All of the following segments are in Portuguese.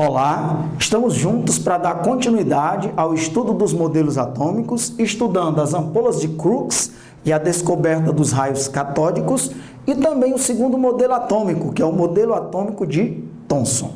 Olá, estamos juntos para dar continuidade ao estudo dos modelos atômicos, estudando as ampolas de Crookes e a descoberta dos raios catódicos e também o segundo modelo atômico, que é o modelo atômico de Thomson.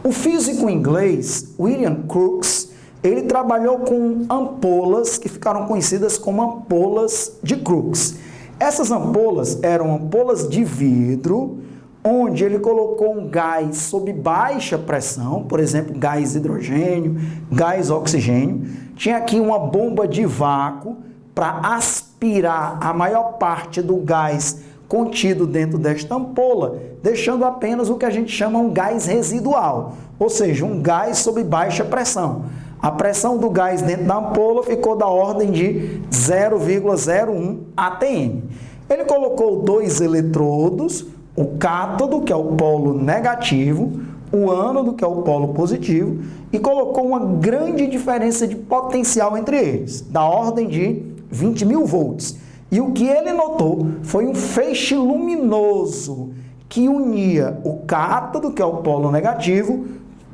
O físico inglês William Crookes, ele trabalhou com ampolas que ficaram conhecidas como ampolas de Crookes. Essas ampolas eram ampolas de vidro, onde ele colocou um gás sob baixa pressão, por exemplo, gás hidrogênio, gás oxigênio. Tinha aqui uma bomba de vácuo para aspirar a maior parte do gás contido dentro desta ampola, deixando apenas o que a gente chama um gás residual, ou seja, um gás sob baixa pressão. A pressão do gás dentro da ampola ficou da ordem de 0,01 atm. Ele colocou dois eletrodos, o cátodo, que é o polo negativo, o ânodo, que é o polo positivo, e colocou uma grande diferença de potencial entre eles, da ordem de 20.000 volts. E o que ele notou foi um feixe luminoso que unia o cátodo, que é o polo negativo,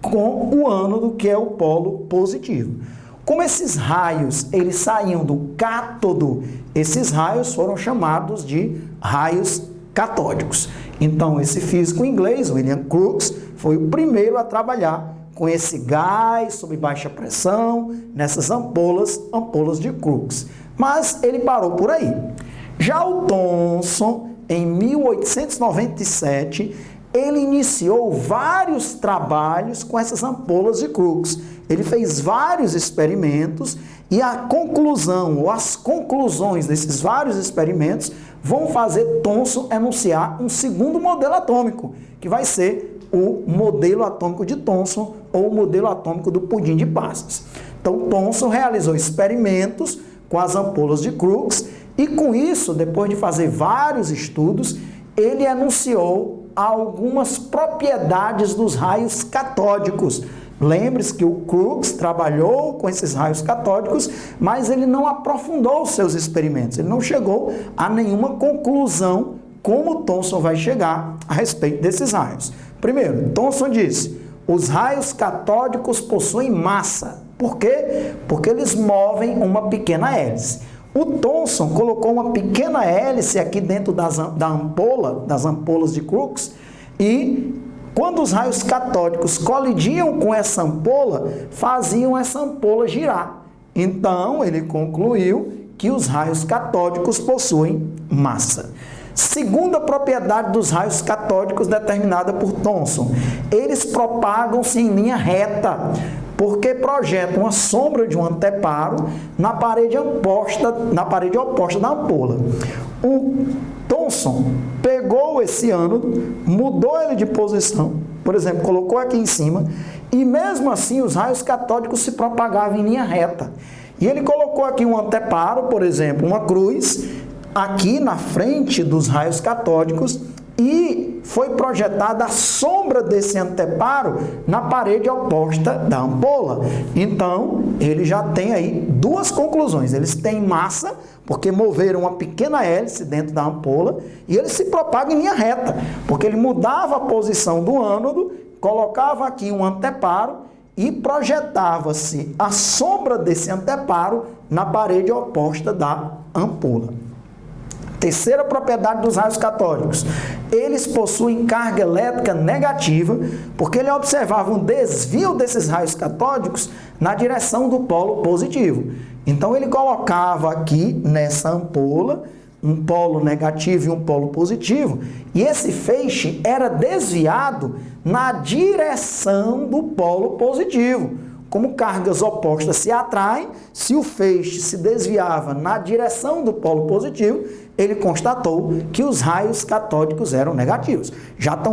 com o ânodo, que é o polo positivo. Como esses raios eles saíam do cátodo, esses raios foram chamados de raios catódicos. Então, esse físico inglês, William Crookes, foi o primeiro a trabalhar com esse gás sob baixa pressão, nessas ampolas de Crookes. Mas ele parou por aí. Já o Thomson, em 1897, ele iniciou vários trabalhos com essas ampolas de Crookes. Ele fez vários experimentos e a conclusão, ou as conclusões desses vários experimentos vão fazer Thomson enunciar um segundo modelo atômico, que vai ser o modelo atômico de Thomson ou o modelo atômico do pudim de passas. Então, Thomson realizou experimentos com as ampolas de Crookes e com isso, depois de fazer vários estudos, ele enunciou algumas propriedades dos raios catódicos. Lembre-se que o Crookes trabalhou com esses raios catódicos, mas ele não aprofundou os seus experimentos, ele não chegou a nenhuma conclusão como Thomson vai chegar a respeito desses raios. Primeiro, Thomson disse, os raios catódicos possuem massa. Por quê? Porque eles movem uma pequena hélice. O Thomson colocou uma pequena hélice aqui dentro das ampolas de Crookes e quando os raios catódicos colidiam com essa ampola, faziam essa ampola girar. Então, ele concluiu que os raios catódicos possuem massa. Segunda propriedade dos raios catódicos determinada por Thomson, eles propagam-se em linha reta, porque projetam a sombra de um anteparo na parede oposta da ampola. O Thomson pegou esse ânodo, mudou ele de posição, por exemplo, colocou aqui em cima, e mesmo assim os raios catódicos se propagavam em linha reta. E ele colocou aqui um anteparo, por exemplo, uma cruz, aqui na frente dos raios catódicos, e foi projetada a sombra desse anteparo na parede oposta da ampola. Então, ele já tem aí duas conclusões. Eles têm massa, porque moveram uma pequena hélice dentro da ampola, e ele se propaga em linha reta, porque ele mudava a posição do ânodo, colocava aqui um anteparo e projetava-se a sombra desse anteparo na parede oposta da ampola. Terceira propriedade dos raios catódicos, eles possuem carga elétrica negativa, porque ele observava um desvio desses raios catódicos na direção do polo positivo. Então, ele colocava aqui nessa ampola um polo negativo e um polo positivo, e esse feixe era desviado na direção do polo positivo. Como cargas opostas se atraem, se o feixe se desviava na direção do polo positivo, ele constatou que os raios catódicos eram negativos.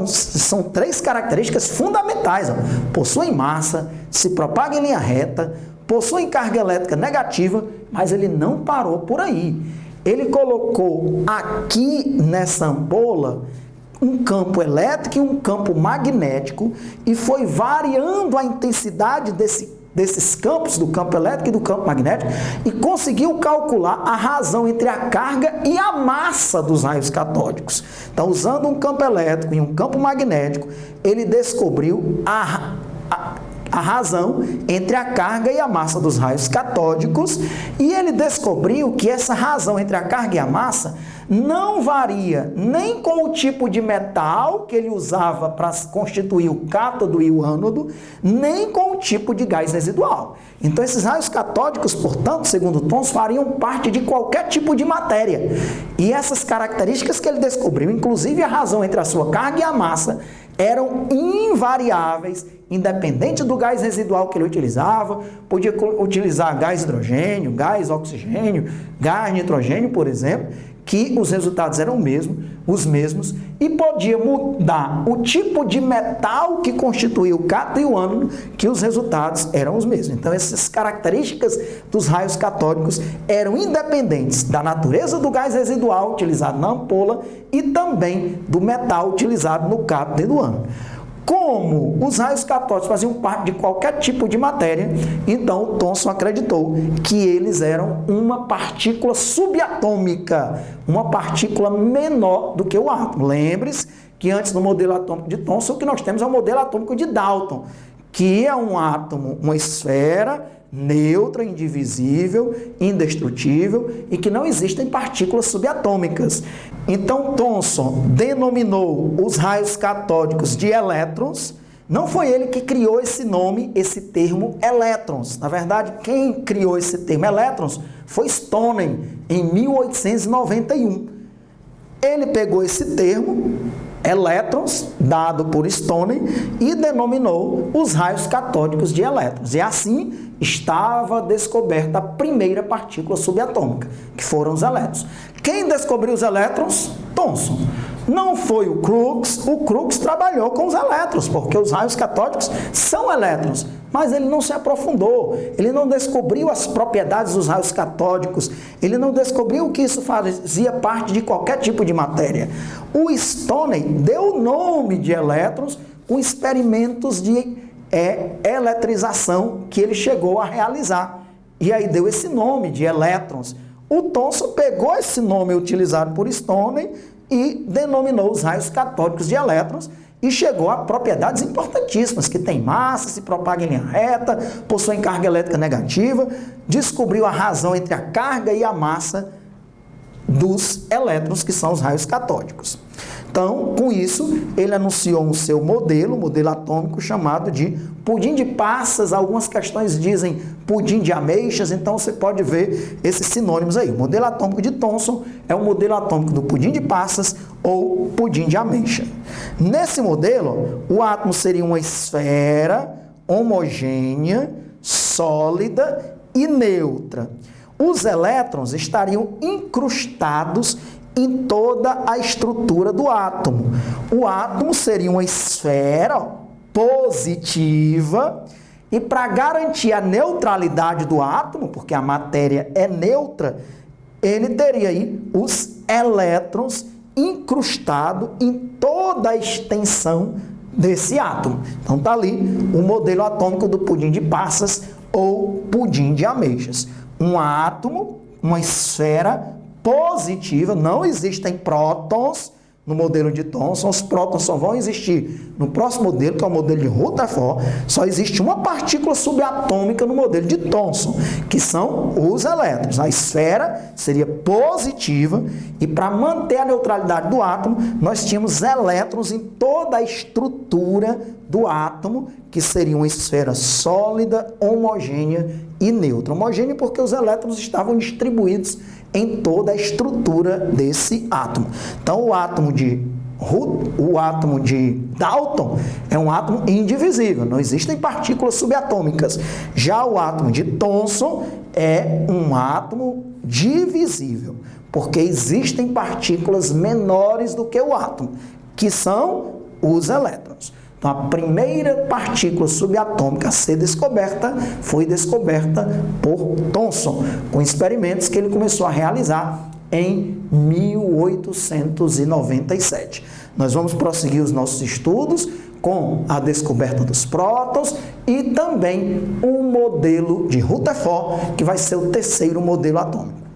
São três características fundamentais. Possuem massa, se propagam em linha reta, possuem carga elétrica negativa, mas ele não parou por aí. Ele colocou aqui nessa ampola um campo elétrico e um campo magnético e foi variando a intensidade desses campos, do campo elétrico e do campo magnético, e conseguiu calcular a razão entre a carga e a massa dos raios catódicos. Então, usando um campo elétrico e um campo magnético, ele descobriu a razão entre a carga e a massa dos raios catódicos, e ele descobriu que essa razão entre a carga e a massa não varia nem com o tipo de metal que ele usava para constituir o cátodo e o ânodo, nem com o tipo de gás residual. Então, esses raios catódicos, portanto, segundo Thomson, fariam parte de qualquer tipo de matéria. E essas características que ele descobriu, inclusive a razão entre a sua carga e a massa, eram invariáveis, independente do gás residual que ele utilizava. Podia utilizar gás hidrogênio, gás oxigênio, gás nitrogênio, por exemplo, que os resultados eram os mesmos, e podia mudar o tipo de metal que constituía o cátodo e o ânodo, que os resultados eram os mesmos. Então, essas características dos raios catódicos eram independentes da natureza do gás residual utilizado na ampola e também do metal utilizado no cátodo e no ânodo. Como os raios catódicos faziam parte de qualquer tipo de matéria, então Thomson acreditou que eles eram uma partícula subatômica, uma partícula menor do que o átomo. Lembre-se que antes do modelo atômico de Thomson, o que nós temos é o modelo atômico de Dalton, que é um átomo, uma esfera neutra, indivisível, indestrutível e que não existem partículas subatômicas. Então, Thomson denominou os raios catódicos de elétrons. Não foi ele que criou esse nome, esse termo elétrons. Na verdade, quem criou esse termo elétrons foi Stoney, em 1891. Ele pegou esse termo, elétrons, dado por Stoney, e denominou os raios catódicos de elétrons. E assim estava descoberta a primeira partícula subatômica, que foram os elétrons. Quem descobriu os elétrons? Thomson. Não foi o Crookes trabalhou com os elétrons, porque os raios catódicos são elétrons, mas ele não se aprofundou, ele não descobriu as propriedades dos raios catódicos, ele não descobriu que isso fazia parte de qualquer tipo de matéria. O Stoney deu o nome de elétrons com experimentos de eletrização que ele chegou a realizar, e aí deu esse nome de elétrons. O Thomson pegou esse nome utilizado por Stoney e denominou os raios catódicos de elétrons e chegou a propriedades importantíssimas, que tem massa, se propaga em linha reta, possuem carga elétrica negativa, descobriu a razão entre a carga e a massa dos elétrons, que são os raios catódicos. Então, com isso, ele anunciou o seu modelo atômico chamado de pudim de passas. Algumas questões dizem pudim de ameixas, então você pode ver esses sinônimos aí. O modelo atômico de Thomson é o modelo atômico do pudim de passas ou pudim de ameixa. Nesse modelo, o átomo seria uma esfera homogênea, sólida e neutra. Os elétrons estariam incrustados em toda a estrutura do átomo. O átomo seria uma esfera positiva, e para garantir a neutralidade do átomo, porque a matéria é neutra, ele teria aí os elétrons incrustados em toda a extensão desse átomo. Então tá ali o modelo atômico do pudim de passas ou pudim de ameixas. Um átomo, uma esfera positiva, não existem prótons no modelo de Thomson, os prótons só vão existir no próximo modelo, que é o modelo de Rutherford. Só existe uma partícula subatômica no modelo de Thomson, que são os elétrons. A esfera seria positiva, e para manter a neutralidade do átomo, nós tínhamos elétrons em toda a estrutura do átomo, que seria uma esfera sólida, homogênea e neutra. Homogênea porque os elétrons estavam distribuídos em toda a estrutura desse átomo. Então, o átomo de Dalton é um átomo indivisível, não existem partículas subatômicas. Já o átomo de Thomson é um átomo divisível, porque existem partículas menores do que o átomo, que são os elétrons. Então, a primeira partícula subatômica a ser descoberta foi descoberta por Thomson, com experimentos que ele começou a realizar em 1897. Nós vamos prosseguir os nossos estudos com a descoberta dos prótons e também o modelo de Rutherford, que vai ser o terceiro modelo atômico.